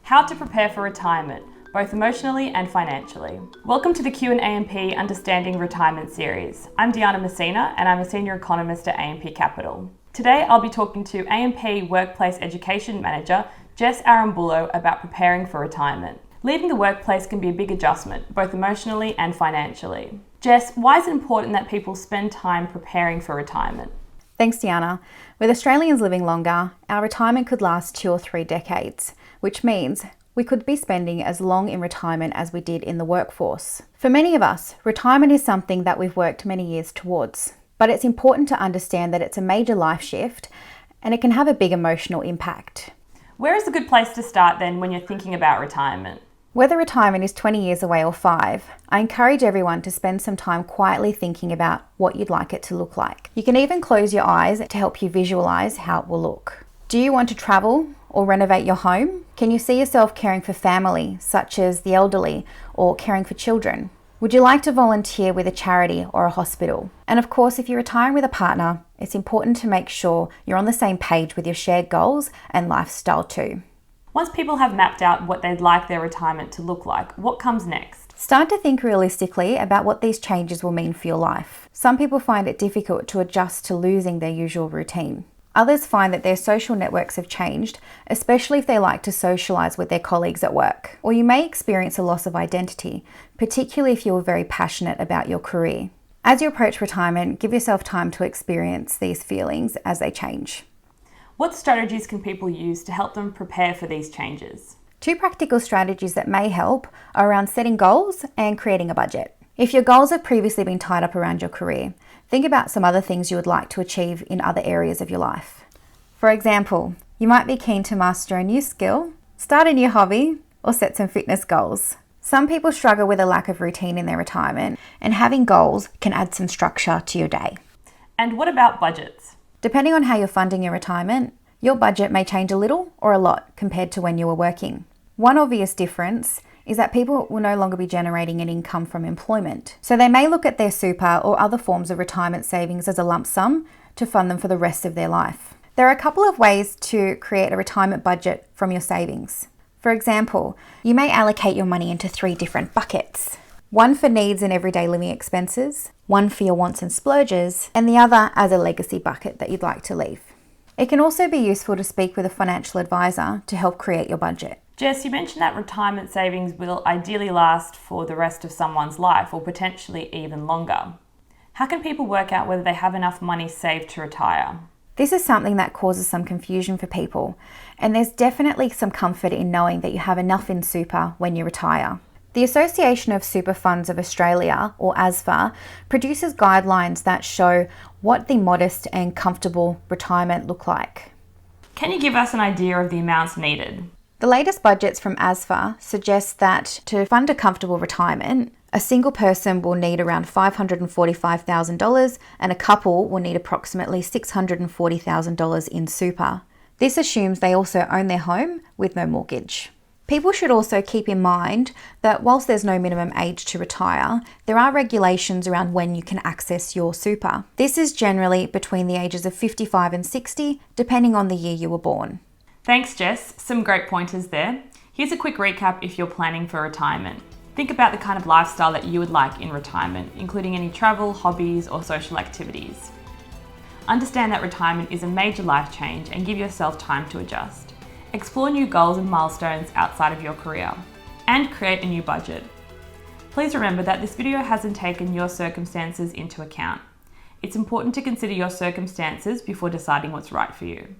How to prepare for retirement, both emotionally and financially. Welcome to the Q&AMP Understanding Retirement series. I'm Mousina and I'm a Senior Economist at AMP Capital. Today I'll be talking to AMP Workplace Education Manager Jess Arambulo about preparing for retirement. Leaving the workplace can be a big adjustment, both emotionally and financially. Jess, why is it important that people spend time preparing for retirement? Thanks, Diana. With Australians living longer, our retirement could last 2 or 3 decades, which means we could be spending as long in retirement as we did in the workforce. For many of us, retirement is something that we've worked many years towards, but it's important to understand that it's a major life shift and it can have a big emotional impact. Where is a good place to start then when you're thinking about retirement? Whether retirement is 20 years away or 5, I encourage everyone to spend some time quietly thinking about what you'd like it to look like. You can even close your eyes to help you visualise how it will look. Do you want to travel or renovate your home? Can you see yourself caring for family, such as the elderly, or caring for children? Would you like to volunteer with a charity or a hospital? And of course, if you're retiring with a partner, it's important to make sure you're on the same page with your shared goals and lifestyle too. Once people have mapped out what they'd like their retirement to look like, what comes next? Start to think realistically about what these changes will mean for your life. Some people find it difficult to adjust to losing their usual routine. Others find that their social networks have changed, especially if they like to socialise with their colleagues at work. Or you may experience a loss of identity, particularly if you're very passionate about your career. As you approach retirement, give yourself time to experience these feelings as they change. What strategies can people use to help them prepare for these changes? 2 practical strategies that may help are around setting goals and creating a budget. If your goals have previously been tied up around your career, think about some other things you would like to achieve in other areas of your life. For example, you might be keen to master a new skill, start a new hobby, or set some fitness goals. Some people struggle with a lack of routine in their retirement, and having goals can add some structure to your day. And what about budgets? Depending on how you're funding your retirement, your budget may change a little or a lot compared to when you were working. One obvious difference is that people will no longer be generating an income from employment. So they may look at their super or other forms of retirement savings as a lump sum to fund them for the rest of their life. There are a couple of ways to create a retirement budget from your savings. For example, you may allocate your money into 3 different buckets. One for needs and everyday living expenses, one for your wants and splurges, and the other as a legacy bucket that you'd like to leave. It can also be useful to speak with a financial advisor to help create your budget. Jess, you mentioned that retirement savings will ideally last for the rest of someone's life or potentially even longer. How can people work out whether they have enough money saved to retire? This is something that causes some confusion for people, and there's definitely some comfort in knowing that you have enough in super when you retire. The Association of Super Funds of Australia, or ASFA, produces guidelines that show what the modest and comfortable retirement look like. Can you give us an idea of the amounts needed? The latest budgets from ASFA suggest that to fund a comfortable retirement, a single person will need around $545,000 and a couple will need approximately $640,000 in super. This assumes they also own their home with no mortgage. People should also keep in mind that whilst there's no minimum age to retire, there are regulations around when you can access your super. This is generally between the ages of 55 and 60, depending on the year you were born. Thanks, Jess. Some great pointers there. Here's a quick recap if you're planning for retirement. Think about the kind of lifestyle that you would like in retirement, including any travel, hobbies, or social activities. Understand that retirement is a major life change and give yourself time to adjust. Explore new goals and milestones outside of your career, and create a new budget. Please remember that this video hasn't taken your circumstances into account. It's important to consider your circumstances before deciding what's right for you.